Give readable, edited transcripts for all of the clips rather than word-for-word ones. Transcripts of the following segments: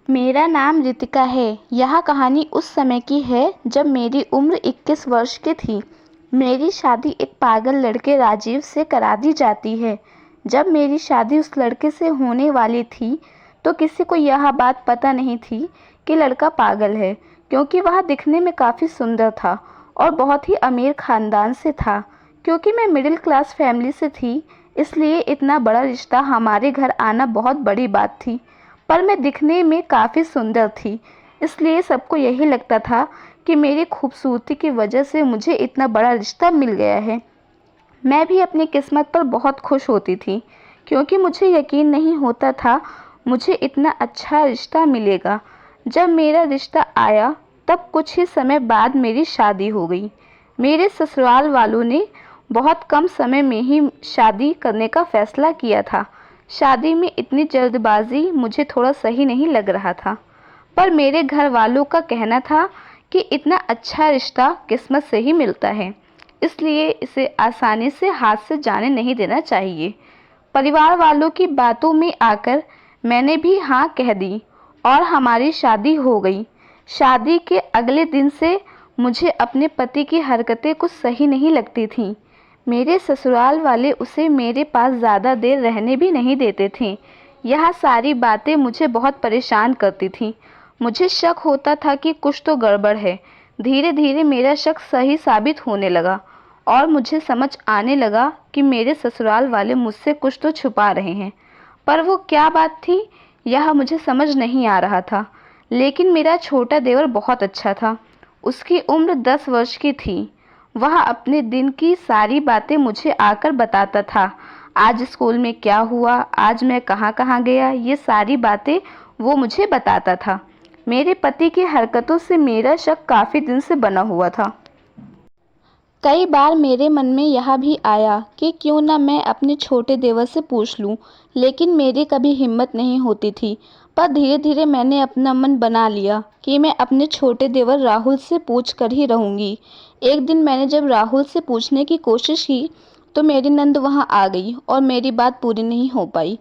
मेरा नाम रितिका है। यह कहानी उस समय की है जब मेरी उम्र 21 वर्ष की थी। मेरी शादी एक पागल लड़के राजीव से करा दी जाती है। जब मेरी शादी उस लड़के से होने वाली थी तो किसी को यह बात पता नहीं थी कि लड़का पागल है, क्योंकि वह दिखने में काफ़ी सुंदर था और बहुत ही अमीर ख़ानदान से था। क्योंकि मैं मिडिल क्लास फैमिली से थी, इसलिए इतना बड़ा रिश्ता हमारे घर आना बहुत बड़ी बात थी। पर मैं दिखने में काफ़ी सुंदर थी, इसलिए सबको यही लगता था कि मेरी खूबसूरती की वजह से मुझे इतना बड़ा रिश्ता मिल गया है। मैं भी अपनी किस्मत पर बहुत खुश होती थी, क्योंकि मुझे यकीन नहीं होता था मुझे इतना अच्छा रिश्ता मिलेगा। जब मेरा रिश्ता आया तब कुछ ही समय बाद मेरी शादी हो गई। मेरे ससुराल वालों ने बहुत कम समय में ही शादी करने का फैसला किया था। शादी में इतनी जल्दबाजी मुझे थोड़ा सही नहीं लग रहा था, पर मेरे घर वालों का कहना था कि इतना अच्छा रिश्ता किस्मत से ही मिलता है, इसलिए इसे आसानी से हाथ से जाने नहीं देना चाहिए। परिवार वालों की बातों में आकर मैंने भी हाँ कह दी और हमारी शादी हो गई। शादी के अगले दिन से मुझे अपने पति की हरकतें कुछ सही नहीं लगती थीं। मेरे ससुराल वाले उसे मेरे पास ज़्यादा देर रहने भी नहीं देते थे। यह सारी बातें मुझे बहुत परेशान करती थीं। मुझे शक होता था कि कुछ तो गड़बड़ है। धीरे धीरे मेरा शक सही साबित होने लगा और मुझे समझ आने लगा कि मेरे ससुराल वाले मुझसे कुछ तो छुपा रहे हैं। पर वो क्या बात थी, यह मुझे समझ नहीं आ रहा था। लेकिन मेरा छोटा देवर बहुत अच्छा था। उसकी उम्र 10 वर्ष की थी। वह अपने दिन की सारी बातें मुझे आकर बताता था। आज स्कूल में क्या हुआ, आज मैं कहाँ कहाँ गया, ये सारी बातें वो मुझे बताता था। मेरे पति की हरकतों से मेरा शक काफ़ी दिन से बना हुआ था। कई बार मेरे मन में यह भी आया कि क्यों न मैं अपने छोटे देवर से पूछ लूं, लेकिन मेरी कभी हिम्मत नहीं होती थी। पर धीरे धीरे मैंने अपना मन बना लिया कि मैं अपने छोटे देवर राहुल से पूछ कर ही रहूंगी। एक दिन मैंने जब राहुल से पूछने की कोशिश की तो मेरी नंद वहां आ गई और मेरी बात पूरी नहीं हो पाई।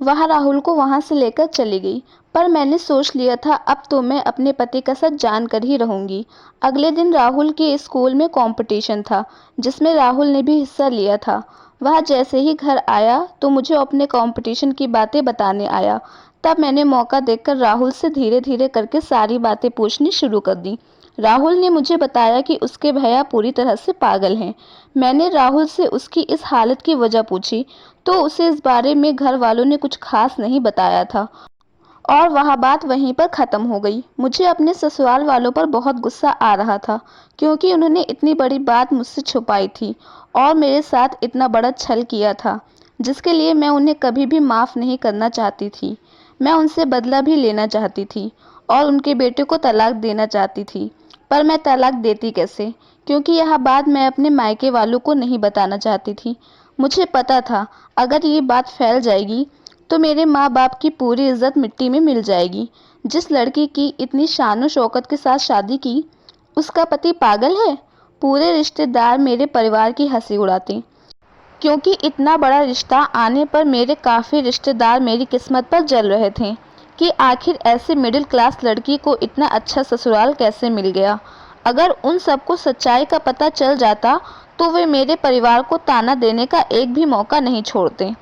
वह राहुल को वहां से लेकर चली गई। पर मैंने सोच लिया था अब तो मैं अपने पति का सच जान कर ही रहूंगी। अगले दिन राहुल के स्कूल में कंपटीशन था, जिसमें राहुल ने भी हिस्सा लिया था। वह जैसे ही घर आया तो मुझे अपने कंपटीशन की बातें बताने आया। तब मैंने मौका देखकर राहुल से धीरे धीरे करके सारी बातें पूछनी शुरू कर दी। राहुल ने मुझे बताया कि उसके भैया पूरी तरह से पागल हैं। मैंने राहुल से उसकी इस हालत की वजह पूछी तो उसे इस बारे में घर वालों ने कुछ खास नहीं बताया था और वह बात वहीं पर ख़त्म हो गई। मुझे अपने ससुराल वालों पर बहुत गुस्सा आ रहा था, क्योंकि उन्होंने इतनी बड़ी बात मुझसे छुपाई थी और मेरे साथ इतना बड़ा छल किया था, जिसके लिए मैं उन्हें कभी भी माफ़ नहीं करना चाहती थी। मैं उनसे बदला भी लेना चाहती थी और उनके बेटे को तलाक देना चाहती थी। पर मैं तलाक देती कैसे, क्योंकि यह बात मैं अपने मायके वालों को नहीं बताना चाहती थी। मुझे पता था अगर ये बात फैल जाएगी तो मेरे माँ बाप की पूरी इज्जत मिट्टी में मिल जाएगी। जिस लड़की की इतनी शान शौकत के साथ शादी की, उसका पति पागल है। पूरे रिश्तेदार मेरे परिवार की हंसी उड़ाते, क्योंकि इतना बड़ा रिश्ता आने पर मेरे काफ़ी रिश्तेदार मेरी किस्मत पर जल रहे थे कि आखिर ऐसे मिडिल क्लास लड़की को इतना अच्छा ससुराल कैसे मिल गया। अगर उन सबको सच्चाई का पता चल जाता तो वे मेरे परिवार को ताना देने का एक भी मौका नहीं छोड़ते।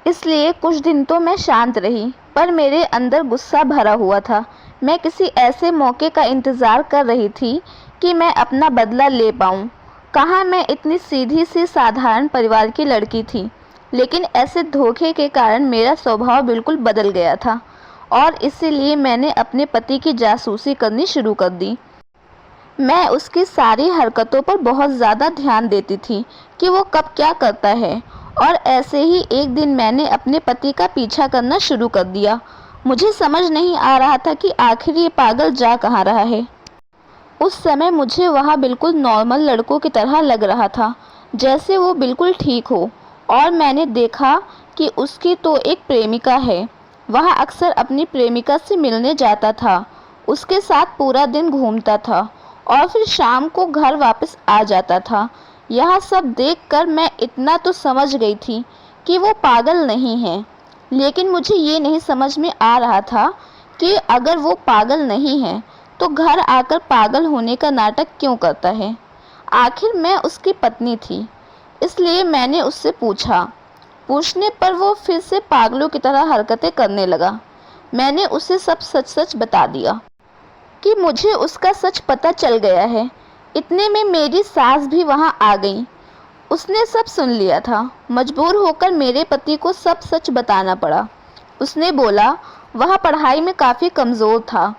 इसलिए कुछ दिन तो मैं शांत रही, पर मेरे अंदर गुस्सा भरा हुआ था। मैं किसी ऐसे मौके का इंतज़ार कर रही थी कि मैं अपना बदला ले पाऊँ। कहाँ मैं इतनी सीधी सी साधारण परिवार की लड़की थी, लेकिन ऐसे धोखे के कारण मेरा स्वभाव बिल्कुल बदल गया था और इसीलिए मैंने अपने पति की जासूसी करनी शुरू कर दी। मैं उसकी सारी हरकतों पर बहुत ज़्यादा ध्यान देती थी कि वो कब क्या करता है, और ऐसे ही एक दिन मैंने अपने पति का पीछा करना शुरू कर दिया। मुझे समझ नहीं आ रहा था कि आखिर ये पागल जा कहाँ रहा है। उस समय मुझे वह बिल्कुल नॉर्मल लड़कों की तरह लग रहा था, जैसे वो बिल्कुल ठीक हो। और मैंने देखा कि उसकी तो एक प्रेमिका है। वह अक्सर अपनी प्रेमिका से मिलने जाता था, उसके साथ पूरा दिन घूमता था और फिर शाम को घर वापस आ जाता था। यह सब देखकर मैं इतना तो समझ गई थी कि वो पागल नहीं है, लेकिन मुझे ये नहीं समझ में आ रहा था कि अगर वो पागल नहीं है तो घर आकर पागल होने का नाटक क्यों करता है। आखिर मैं उसकी पत्नी थी, इसलिए मैंने उससे पूछने पर वो फिर से पागलों की तरह हरकतें करने लगा। मैंने उसे सब सच सच बता दिया कि मुझे उसका सच पता चल गया है। इतने में मेरी सास भी वहां आ गई। उसने सब सुन लिया था। मजबूर होकर मेरे पति को सब सच बताना पड़ा। उसने बोला वह पढ़ाई में काफ़ी कमज़ोर था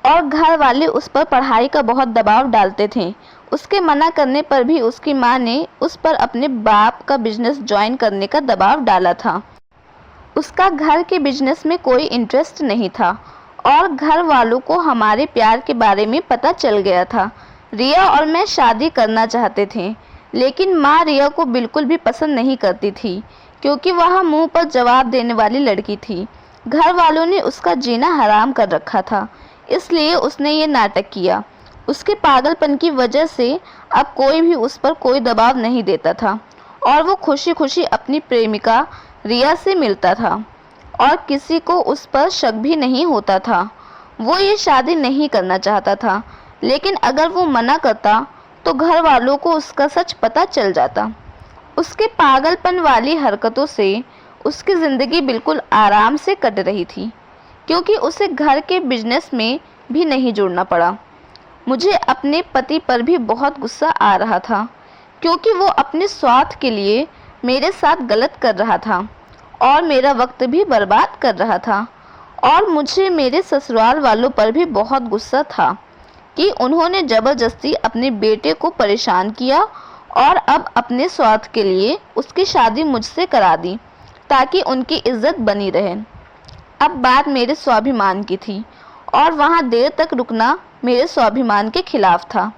और घर वाले उस पर पढ़ाई का बहुत दबाव डालते थे। उसके मना करने पर भी उसकी माँ ने उस पर अपने बाप का बिजनेस ज्वाइन करने का दबाव डाला था। उसका घर के बिजनेस में कोई इंटरेस्ट नहीं था और घर वालों को हमारे प्यार के बारे में पता चल गया था। रिया और मैं शादी करना चाहते थे, लेकिन माँ रिया को बिल्कुल भी पसंद नहीं करती थी क्योंकि वह मुंह पर जवाब देने वाली लड़की थी। घर वालों ने उसका जीना हराम कर रखा था, इसलिए उसने ये नाटक किया। उसके पागलपन की वजह से अब कोई भी उस पर कोई दबाव नहीं देता था और वो खुशी खुशी अपनी प्रेमिका रिया से मिलता था और किसी को उस पर शक भी नहीं होता था। वो ये शादी नहीं करना चाहता था, लेकिन अगर वो मना करता तो घर वालों को उसका सच पता चल जाता। उसके पागलपन वाली हरकतों से उसकी ज़िंदगी बिल्कुल आराम से कट रही थी क्योंकि उसे घर के बिजनेस में भी नहीं जुड़ना पड़ा। मुझे अपने पति पर भी बहुत गुस्सा आ रहा था क्योंकि वो अपने स्वार्थ के लिए मेरे साथ गलत कर रहा था और मेरा वक्त भी बर्बाद कर रहा था। और मुझे मेरे ससुराल वालों पर भी बहुत गुस्सा था कि उन्होंने ज़बरदस्ती अपने बेटे को परेशान किया और अब अपने स्वार्थ के लिए उसकी शादी मुझसे करा दी ताकि उनकी इज्जत बनी रहे। अब बात मेरे स्वाभिमान की थी और वहाँ देर तक रुकना मेरे स्वाभिमान के खिलाफ था।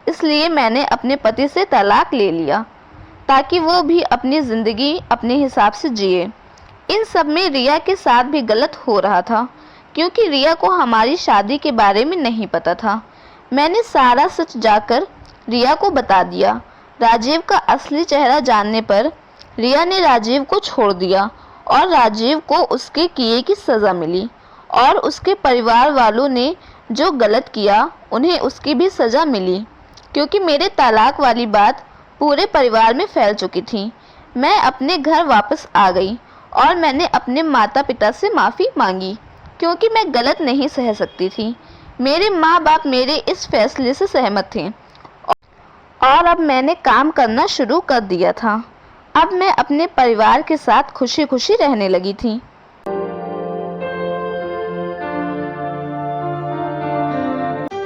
इसलिए मैंने अपने पति से तलाक ले लिया ताकि वो भी अपनी ज़िंदगी अपने हिसाब से जिए। इन सब में रिया के साथ भी गलत हो रहा था क्योंकि रिया को हमारी शादी के बारे में नहीं पता था। मैंने सारा सच जाकर रिया को बता दिया। राजीव का असली चेहरा जानने पर रिया ने राजीव को छोड़ दिया और राजीव को उसके किए की सज़ा मिली और उसके परिवार वालों ने जो गलत किया उन्हें उसकी भी सज़ा मिली क्योंकि मेरे तलाक वाली बात पूरे परिवार में फैल चुकी थी। मैं अपने घर वापस आ गई और मैंने अपने माता पिता से माफ़ी मांगी क्योंकि मैं गलत नहीं सह सकती थी। मेरे माँ बाप मेरे इस फैसले से सहमत थे और अब मैंने काम करना शुरू कर दिया था। अब मैं अपने परिवार के साथ खुशी खुशी रहने लगी थी।